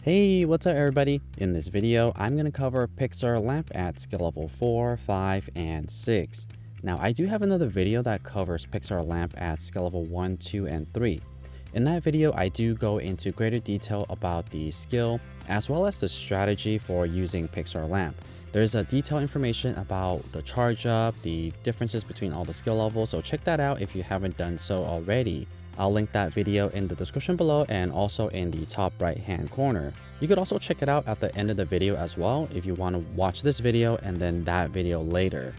Hey, what's up everybody? In this video, I'm going to cover Pixar Lamp at skill level 4, 5, and 6. Now, I do have another video that covers Pixar Lamp at skill level 1, 2, and 3. In that video, I do go into greater detail about the skill as well as the strategy for using Pixar Lamp. There's a detailed information about the charge up, the differences between all the skill levels, so check that out if you haven't done so already. I'll link that video in the description below and also in the top right hand corner. You could also check it out at the end of the video as well if you want to watch this video and then that video later.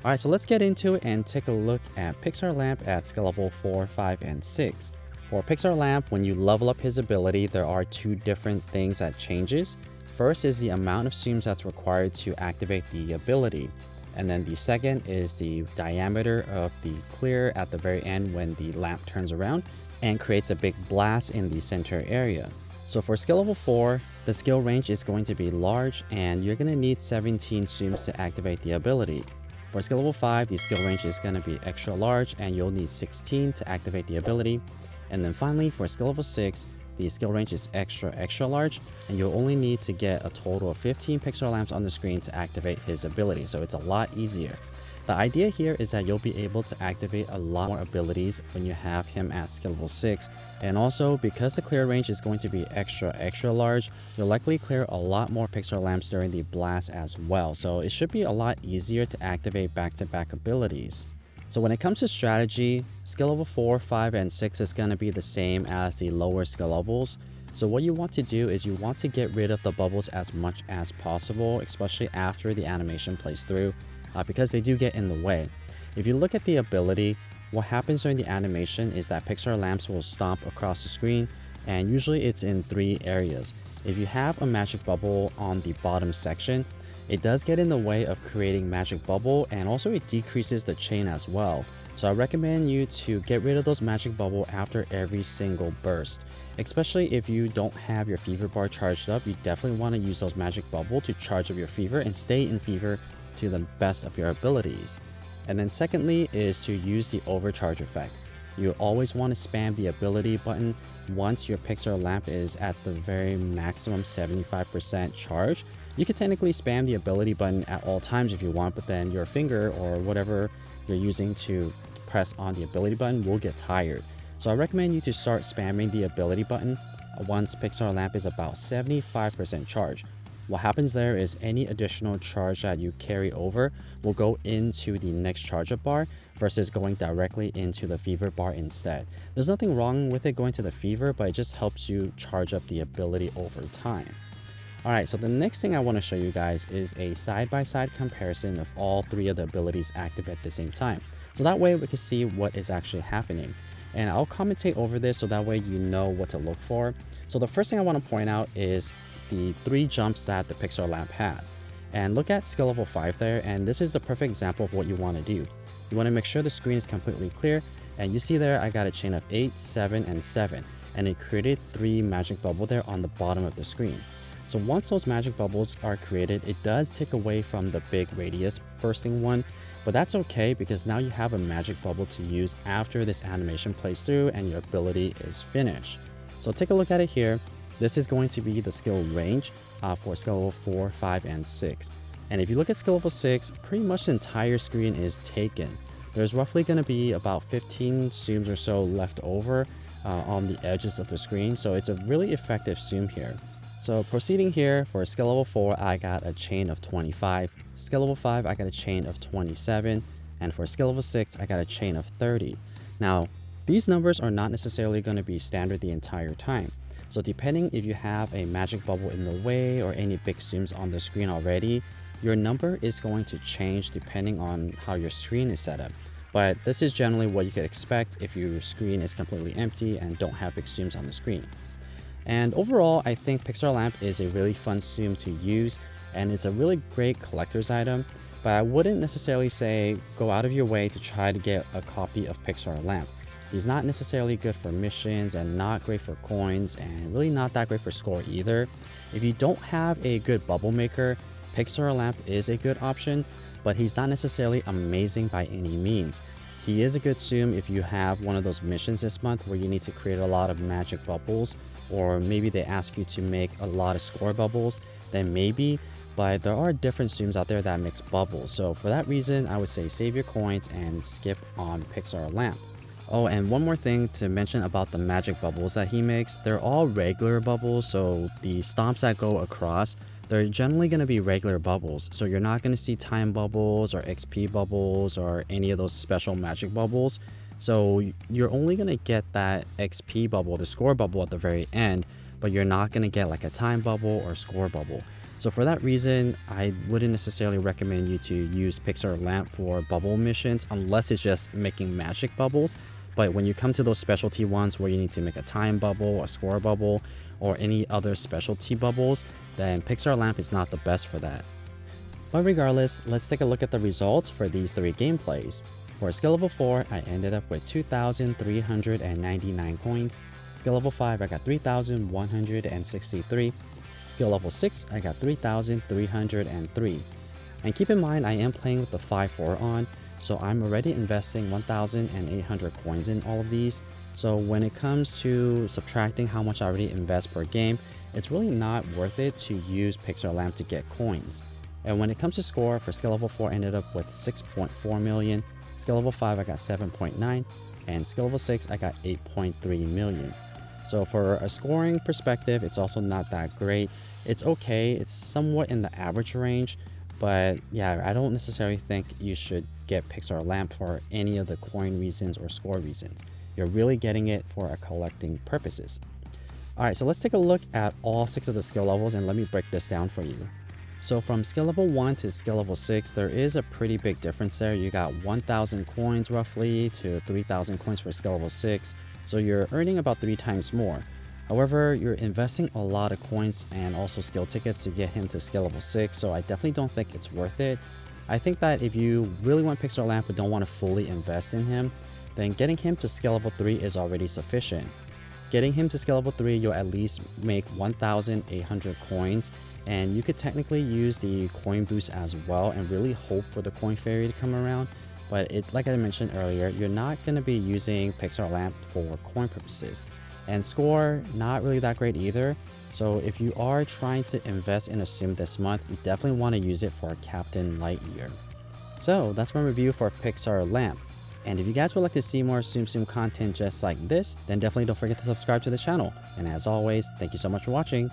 Alright, so let's get into it and take a look at Pixar Lamp at skill level 4, 5, and 6. For Pixar Lamp, when you level up his ability, there are two different things that changes. First is the amount of zooms that's required to activate the ability. And then the second is the diameter of the clear at the very end when the lamp turns around and creates a big blast in the center area. So for skill level 4, the skill range is going to be large and you're going to need 17 zooms to activate the ability. For skill level 5, the skill range is going to be extra large and you'll need 16 to activate the ability. And then finally, for skill level 6, the skill range is extra large and you'll only need to get a total of 15 Pixar lamps on the screen to activate his ability, so it's a lot easier. The idea here is that you'll be able to activate a lot more abilities when you have him at skill level 6, and also because the clear range is going to be extra large, you'll likely clear a lot more Pixar lamps during the blast as well, so it should be a lot easier to activate back-to-back abilities. So when it comes to strategy, skill level 4, 5, and 6 is going to be the same as the lower skill levels. So what you want to do is you want to get rid of the bubbles as much as possible, especially after the animation plays through, because they do get in the way. If you look at the ability, what happens during the animation is that Pixar lamps will stomp across the screen, and usually it's in 3 areas. If you have a magic bubble on the bottom section, it does get in the way of creating magic bubble, and also it decreases the chain as well. So I recommend you to get rid of those magic bubble after every single burst. Especially if you don't have your fever bar charged up, you definitely want to use those magic bubble to charge up your fever and stay in fever to the best of your abilities. And then secondly is to use the overcharge effect. You always want to spam the ability button once your Pixar lamp is at the very maximum 75% charge. You can technically spam the ability button at all times if you want, but then your finger or whatever you're using to press on the ability button will get tired. So I recommend you to start spamming the ability button once Pixar Lamp is about 75% charged. What happens there is any additional charge that you carry over will go into the next charge up bar versus going directly into the fever bar instead. There's nothing wrong with it going to the fever, but it just helps you charge up the ability over time. Alright, so the next thing I want to show you guys is a side-by-side comparison of all 3 of the abilities active at the same time. So that way we can see what is actually happening. And I'll commentate over this so that way you know what to look for. So the first thing I want to point out is the 3 jumps that the Pixar Lamp has. And look at skill level 5 there, and this is the perfect example of what you want to do. You want to make sure the screen is completely clear, and you see there I got a chain of 8, 7, and 7. And it created 3 magic bubble there on the bottom of the screen. So once those magic bubbles are created, it does take away from the big radius bursting one, but that's okay because now you have a magic bubble to use after this animation plays through and your ability is finished. So take a look at it here. This is going to be the skill range for skill level 4, 5, and 6. And if you look at skill level 6, pretty much the entire screen is taken. There's roughly going to be about 15 zooms or so left over on the edges of the screen, so it's a really effective zoom here. So proceeding here, for skill level 4, I got a chain of 25. Skill level 5, I got a chain of 27. And for skill level 6, I got a chain of 30. Now, these numbers are not necessarily going to be standard the entire time. So depending if you have a magic bubble in the way or any big zooms on the screen already, your number is going to change depending on how your screen is set up. But this is generally what you could expect if your screen is completely empty and don't have big zooms on the screen. And overall, I think Pixar Lamp is a really fun zoom to use, and it's a really great collector's item, but I wouldn't necessarily say go out of your way to try to get a copy of Pixar Lamp. He's not necessarily good for missions and not great for coins and really not that great for score either. If you don't have a good bubble maker, Pixar Lamp is a good option, but he's not necessarily amazing by any means. He is a good zoom if you have one of those missions this month where you need to create a lot of magic bubbles, or maybe they ask you to make a lot of score bubbles, then maybe. But there are different Tsums out there that mix bubbles, so for that reason I would say save your coins and skip on Pixar Lamp. Oh, and one more thing to mention about the magic bubbles that he makes. They're all regular bubbles, so the stomps that go across, they're generally going to be regular bubbles. So you're not going to see time bubbles or XP bubbles or any of those special magic bubbles. So you're only going to get that XP bubble, the score bubble at the very end, but you're not going to get like a time bubble or score bubble. So for that reason, I wouldn't necessarily recommend you to use Pixar Lamp for bubble missions unless it's just making magic bubbles. But when you come to those specialty ones where you need to make a time bubble, a score bubble, or any other specialty bubbles, then Pixar Lamp is not the best for that. But regardless, let's take a look at the results for these three gameplays. For skill level 4, I ended up with 2,399 coins. Skill level 5, I got 3,163. Skill level 6, I got 3,303. And keep in mind, I am playing with the 5-4 on, so I'm already investing 1,800 coins in all of these. So when it comes to subtracting how much I already invest per game, it's really not worth it to use Pixar Lamp to get coins. And when it comes to score, for skill level 4, I ended up with 6.4 million. Skill level 5, I got 7.9. And skill level 6, I got 8.3 million. So for a scoring perspective, it's also not that great. It's okay, it's somewhat in the average range, but yeah, I don't necessarily think you should get Pixar Lamp for any of the coin reasons or score reasons. You're really getting it for collecting purposes. Alright, so let's take a look at all 6 of the skill levels and let me break this down for you. So from skill level 1 to skill level 6, there is a pretty big difference there. You got 1,000 coins roughly to 3,000 coins for skill level 6. So you're earning about 3 times more. However, you're investing a lot of coins and also skill tickets to get him to skill level 6, so I definitely don't think it's worth it. I think that if you really want Pixar Lamp but don't want to fully invest in him, then getting him to skill level 3 is already sufficient. Getting him to skill level 3, you'll at least make 1,800 coins, and you could technically use the coin boost as well and really hope for the coin fairy to come around. But like I mentioned earlier, you're not going to be using Pixar Lamp for coin purposes. And score, not really that great either. So if you are trying to invest in a Tsum this month, you definitely want to use it for Captain Lightyear. So that's my review for Pixar Lamp. And if you guys would like to see more Tsum Tsum content just like this, then definitely don't forget to subscribe to the channel. And as always, thank you so much for watching.